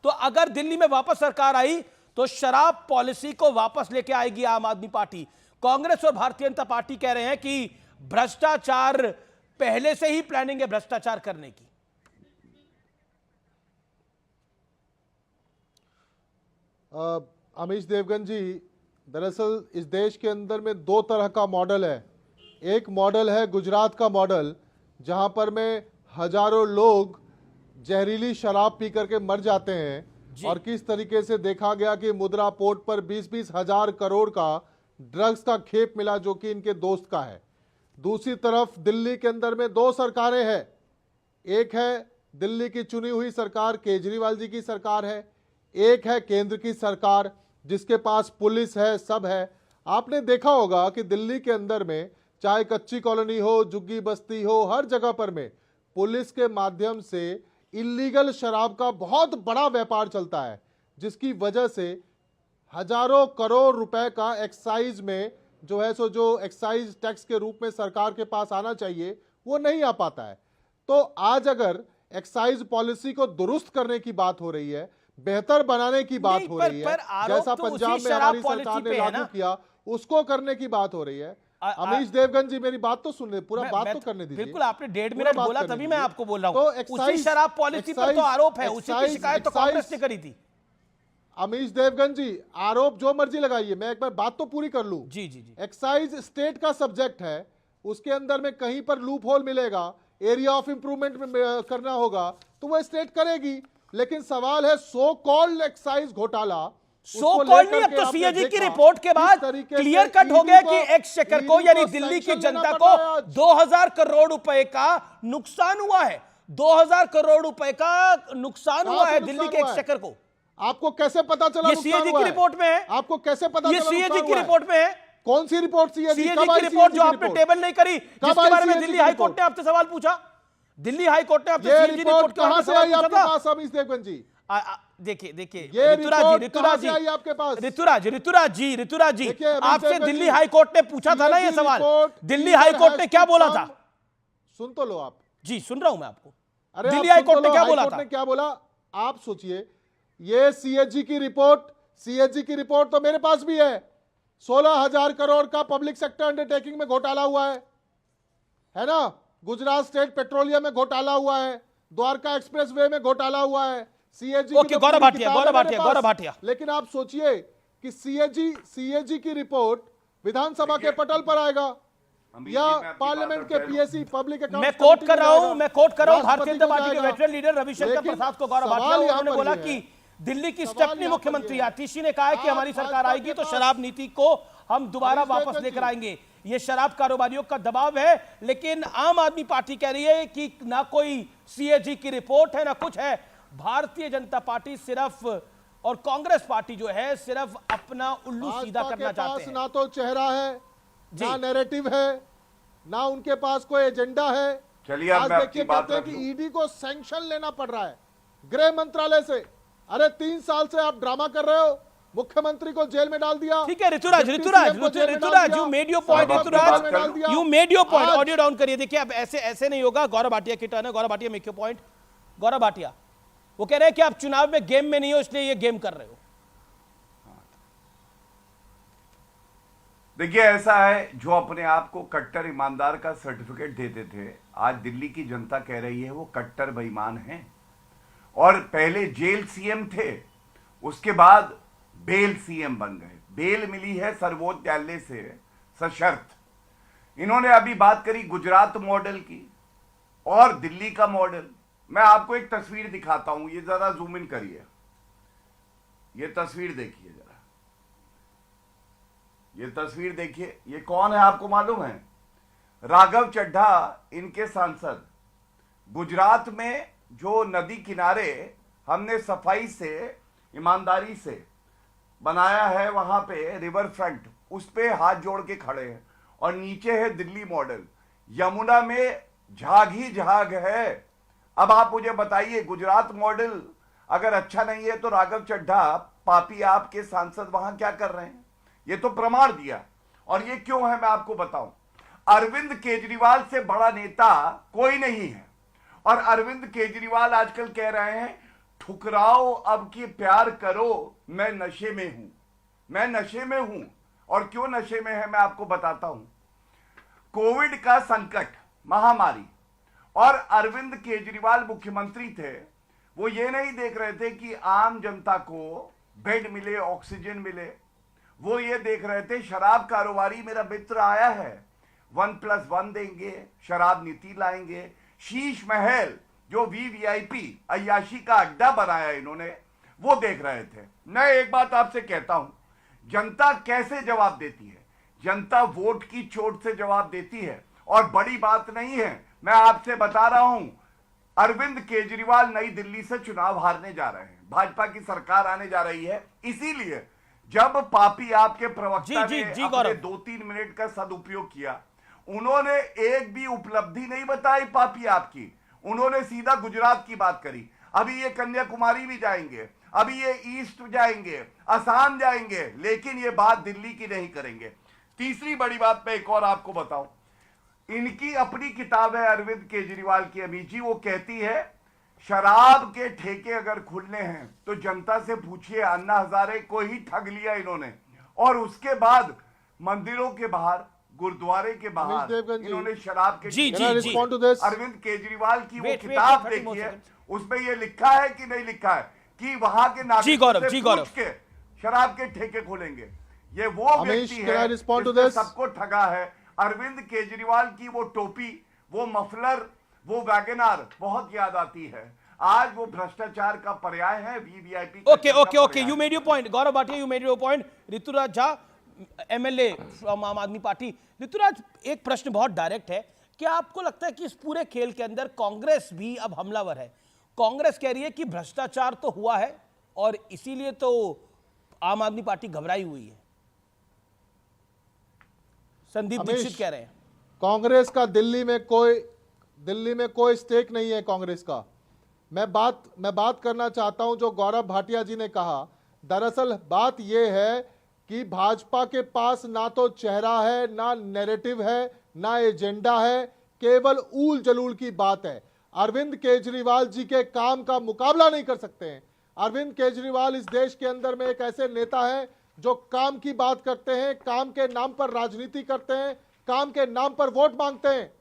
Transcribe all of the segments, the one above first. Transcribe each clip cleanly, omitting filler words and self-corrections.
तो अगर दिल्ली में वापस सरकार आई तो शराब पॉलिसी को वापस लेके आएगी आम आदमी पार्टी। कांग्रेस और भारतीय जनता पार्टी कह रहे हैं कि भ्रष्टाचार, पहले से ही प्लानिंग है भ्रष्टाचार करने की। अमीश देवगन जी, दरअसल इस देश के अंदर में दो तरह का मॉडल है। एक मॉडल है गुजरात का मॉडल, जहां पर में हजारों लोग जहरीली शराब पी करके मर जाते हैं, और किस तरीके से देखा गया कि मुद्रा पोर्ट पर 20-20 हजार करोड़ का ड्रग्स का खेप मिला जो कि इनके दोस्त का है। दूसरी तरफ दिल्ली के अंदर में दो सरकारें हैं। एक है दिल्ली की चुनी हुई सरकार, केजरीवाल जी की सरकार है। एक है केंद्र की सरकार जिसके पास पुलिस है, सब है। आपने देखा होगा कि दिल्ली के अंदर में चाहे कच्ची कॉलोनी हो, झुग्गी बस्ती हो, हर जगह पर में पुलिस के माध्यम से इलीगल शराब का बहुत बड़ा व्यापार चलता है, जिसकी वजह से हजारों करोड़ रुपए का एक्साइज में जो है सो जो एक्साइज टैक्स के रूप में सरकार के पास आना चाहिए वो नहीं आ पाता है। तो आज अगर एक्साइज पॉलिसी को दुरुस्त करने की बात हो रही है, बेहतर बनाने की बात हो रही है, जैसा पंजाब में हमारी सरकार ने लागू किया उसको करने की बात हो रही है। अमीश देवगन जी, मेरी बात तो सुन ले, पूरा बात तो करने दीजिए। बिल्कुल, आपने 1.5 मिनट बोला तभी मैं आपको बोल रहा हूं। तो उसी शराब पॉलिसी पर तो आरोप है, उसी की शिकायत तो कांग्रेस ने करी थी। अमीश देवगन जी, आरोप जो मर्जी लगाइए, मैं एक बार बात तो पूरी कर लूं। जी जी जी। एक्साइज स्टेट का सब्जेक्ट है, उसके अंदर में कहीं पर लूप होल मिलेगा, एरिया ऑफ इंप्रूवमेंट में करना होगा तो वह स्टेट करेगी। लेकिन सवाल है सो कॉल्ड एक्साइज घोटाला, सो कॉल्ड नहीं, अब तो सीएजी की रिपोर्ट के बाद क्लियर कट हो गया कि एक्सचेकर को यानी दिल्ली की जनता को 2000 करोड़ रुपए का नुकसान हुआ है। 2000 करोड़ रुपए का नुकसान हुआ है दिल्ली के एक्सचेकर को। आपको कैसे पता चला? ये सीएजी की रिपोर्ट में है। आपको कैसे पता चला? ये सीएजी की रिपोर्ट में है। कौन सी रिपोर्ट? सीएजी की रिपोर्ट जो आपने टेबल नहीं करी, जिसके बारे में दिल्ली हाई कोर्ट ने आपसे सवाल पूछा। दिल्ली हाई कोर्ट ने आपसे सीएजी रिपोर्ट कहां से आई आपके पास अमीश देवगन जी? देखिए ऋतुराज जी आपसे दिल्ली हाई कोर्ट ने पूछा था ना ये सवाल। दिल्ली हाई कोर्ट ने क्या बोला था? सुन तो लो आप। जी सुन रहा हूं मैं आपको। अरे दिल्ली हाई कोर्ट ने क्या बोला था? क्या बोला आप सोचिए। ये सीएजी की रिपोर्ट तो मेरे पास भी है। 16,000 करोड़ का पब्लिक सेक्टर अंडरटेकिंग में घोटाला हुआ है ना? गुजरात स्टेट पेट्रोलियम में घोटाला हुआ है, द्वारका एक्सप्रेसवे में घोटाला हुआ है। CAG okay, Gaurav Bhatia. लेकिन आप सोचिए कि सीएजी की रिपोर्ट विधानसभा के पटल पर आएगा या पार्लियामेंट के पीएससी पब्लिक अकाउंट। मैं कोट कर रहा हूं भारतीय जनता पार्टी के वेटरन लीडर रविशंकर प्रसाद को। गौरव भाटिया उन्होंने बोला कि दिल्ली की स्टेपनी मुख्यमंत्री आतिशी ने कहा है कि हमारी सरकार आएगी तो शराब नीति को हम दोबारा वापस लेकर आएंगे। ये शराब कारोबारियों का दबाव है, लेकिन आम आदमी पार्टी कह रही है कि ना कोई सीएजी की रिपोर्ट है ना कुछ है। भारतीय जनता पार्टी सिर्फ और कांग्रेस पार्टी जो है सिर्फ अपना उल्लू सीधा करना चाहते हैं। ना तो चेहरा है, ना नैरेटिव है, ना उनके पास कोई एजेंडा है। चलिए आज देखिए कहते हैं कि ईडी को सैंक्शन लेना पड़ रहा है गृह मंत्रालय से। अरे 3 साल से आप ड्रामा कर रहे हो, मुख्यमंत्री को जेल में डाल दिया। ठीक है Rituraj, you made your point. You made your point. Audio down करिए। देखिए अब ऐसे नहीं होगा। गौरव भाटिया की टर्न है। Gaurav Bhatia make your point. Gaurav Bhatia वो कह रहे हैं कि आप चुनाव में गेम में नहीं हो, इसलिए ये गेम कर रहे हो। देखिए ऐसा है, जो अपने आप को कट्टर ईमानदार का सर्टिफिकेट देते थे, आज दिल्ली की जनता कह रही है वो कट्टर बेईमान हैं। और पहले जेल सीएम थे, उसके बाद बेल सीएम बन गए। बेल मिली है सर्वोच्च न्यायालय से सशर्त। इन्होंने अभी बात करी गुजरात मॉडल की और दिल्ली का मॉडल। मैं आपको एक तस्वीर दिखाता हूं, ये जरा जूम इन करिए। ये तस्वीर देखिए जरा, ये तस्वीर देखिए। ये कौन है आपको मालूम है? राघव चड्ढा, इनके सांसद। गुजरात में जो नदी किनारे हमने सफाई से, ईमानदारी से बनाया है, वहां पे रिवर फ्रंट, उस पे हाथ जोड़ के खड़े हैं। और नीचे है दिल्ली मॉडल। यमुना में झाग ही झाग है। अब आप मुझे बताइए, गुजरात मॉडल अगर अच्छा नहीं है तो राघव चड्ढा, पापी आपके सांसद, वहां क्या कर रहे हैं? ये तो प्रमाण दिया। और ये क्यों है मैं आपको बताऊं। अरविंद केजरीवाल से बड़ा नेता कोई नहीं है। और अरविंद केजरीवाल आजकल कह रहे हैं ठुकराओ अब कि प्यार करो, मैं नशे में हूं, मैं नशे में हूं। और क्यों नशे में है मैं आपको बताता हूं। कोविड का संकट, महामारी, और अरविंद केजरीवाल मुख्यमंत्री थे, वो ये नहीं देख रहे थे कि आम जनता को बेड मिले, ऑक्सीजन मिले। वो ये देख रहे थे शराब कारोबारी मेरा मित्र आया है, 1+1 देंगे, शराब नीति लाएंगे। शीश महल जो वीवीआईपी अय्याशी का अड्डा बनाया इन्होंने, वो देख रहे थे। मैं एक बात आपसे कहता हूं, जनता कैसे जवाब देती है? जनता वोट की चोट से जवाब देती है। और बड़ी बात नहीं है, मैं आपसे बता रहा हूं, अरविंद केजरीवाल नई दिल्ली से चुनाव हारने जा रहे हैं, भाजपा की सरकार आने जा रही है। इसीलिए जब पापी आपके प्रवक्ता ने अपने 2-3 मिनट का सदुपयोग किया, उन्होंने एक भी उपलब्धि नहीं बताई पापी आपकी, उन्होंने सीधा गुजरात की बात करी। अभी ये कन्याकुमारी भी जाएंगे, अभी ये ईस्ट जाएंगे, असम जाएंगे, लेकिन ये बात दिल्ली की नहीं करेंगे। तीसरी बड़ी बात मैं एक और आपको बताऊं, इनकी अपनी किताब है अरविंद केजरीवाल की, अमीत जी, वो कहती है शराब के ठेके अगर खुलने हैं तो जनता से पूछिए, अन्ना हजारे को ही ठग लिया इन्होंने। और उसके बाद मंदिरों के बाहर, गुरुद्वारे के बाहर इन्होंने शराब के अरविंद केजरीवाल की वो किताब देखिए, उसमें ये लिखा है कि नहीं लिखा है कि वहां के नागरिकों से पूछ के शराब के ठेके खोलेंगे। ये वो व्यक्ति है जिसने सबको ठगा है। अरविंद केजरीवाल की वो टोपी, वो मफलर, वो वैगनार बहुत याद आती है। आज वो भ्रष्टाचार का पर्याय है, VVIP. Okay, you made your point Gaurav Bhatia, you made your point. Rituraj Jha, MLA from Aam Aadmi party. Rituraj, एक प्रश्न बहुत डायरेक्ट है, क्या आपको लगता है कि इस पूरे खेल के अंदर कांग्रेस भी अब हमलावर है? कांग्रेस कह रही है कि भ्रष्टाचार तो हुआ है और इसीलिए तो आम आदमी पार्टी घबराई हुई है। संदीप दीक्षित कह रहे हैं कांग्रेस का दिल्ली में कोई स्टेक नहीं है कांग्रेस का। मैं बात करना चाहता हूं जो गौरव भाटिया जी ने कहा। दरअसल बात यह है कि भाजपा के पास ना तो चेहरा है, ना नैरेटिव है, ना एजेंडा है, केवल ऊल जलूल की बात है। अरविंद केजरीवाल जी के काम का मुकाबला नहीं कर सकते हैं। अरविंद केजरीवाल इस देश के अंदर में एक ऐसे नेता है जो काम की बात करते हैं, काम के नाम पर राजनीति करते हैं, काम के नाम पर वोट मांगते हैं।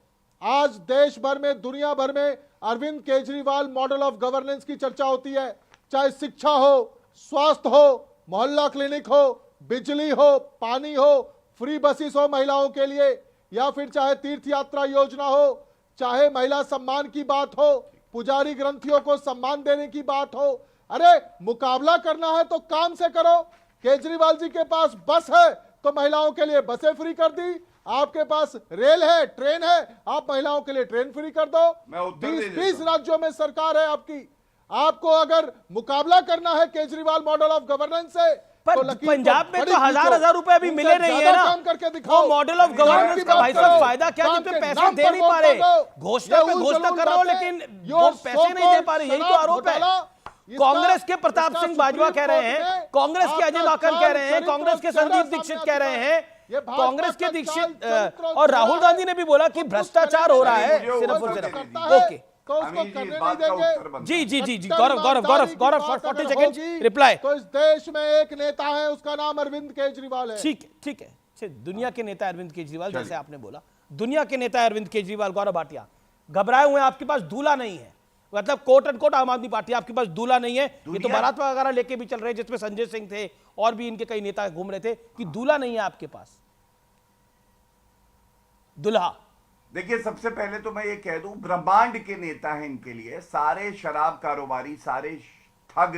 आज देश भर में, दुनिया भर में Arvind Kejriwal model of governance की चर्चा होती है। चाहे शिक्षा हो, स्वास्थ्य हो, मोहल्ला क्लिनिक हो, बिजली हो, पानी हो, फ्री बसेस हो महिलाओं के लिए, या फिर चाहे तीर्थ यात्रा योजना हो, चाहे महिला सम्मान की बात हो, पुजारी ग्रंथियों को सम्मान देने की बात हो। अरे मुकाबला करना है तो काम से करो। केजरीवाल जी के पास बस है तो महिलाओं के लिए बसें फ्री कर दी, आपके पास रेल है, ट्रेन है, आप महिलाओं के लिए ट्रेन फ्री कर दो। 20 राज्यों में सरकार है आपकी। आपको अगर मुकाबला करना है केजरीवाल मॉडल ऑफ गवर्नेंस से, पर तो पंजाब में तो हजार रुपए अभी मिले नहीं है ना। काम करके दिखाओ। वो मॉडल ऑफ गवर्नेंस का भाई साहब फायदा क्या, जिसमें पैसे दे नहीं पा रहे? घोषणा कर रहा हो लेकिन वो पैसे नहीं दे पा रहे, यही तो आरोप है। कांग्रेस के प्रताप सिंह बाजवा कह रहे हैं, कांग्रेस के अजय माकन कह रहे हैं, कांग्रेस के संदीप दीक्षित कह रहे हैं, कांग्रेस के दीक्षित और राहुल गांधी ने भी बोला कि भ्रष्टाचार हो रहा है सिर्फ और सिर्फ। ओके, तो उसको करने नहीं देंगे। जी गौरव 40 सेकंड रिप्लाई। तो इस देश में एक नेता है, उसका नाम अरविंद केजरीवाल है। ठीक है, दुनिया के नेता अरविंद केजरीवाल, जैसे आपने बोला दुनिया के नेता अरविंद केजरीवाल। गौरव भाटिया, घबराए हुए, आपके पास दूल्हा नहीं है, मतलब कोट एंड कोट आम आदमी पार्टी, आपके पास दूल्हा नहीं है। ये तो बारात वगैरह लेके भी चल रहे हैं, जिसमें संजय सिंह थे और भी इनके कई नेता घूम रहे थे, कि दूल्हा नहीं है आपके पास, दुल्हा। देखिए, सबसे पहले तो मैं ये कह दूं, ब्रह्मांड के नेता हैं इनके लिए, सारे शराब कारोबारी, सारे ठग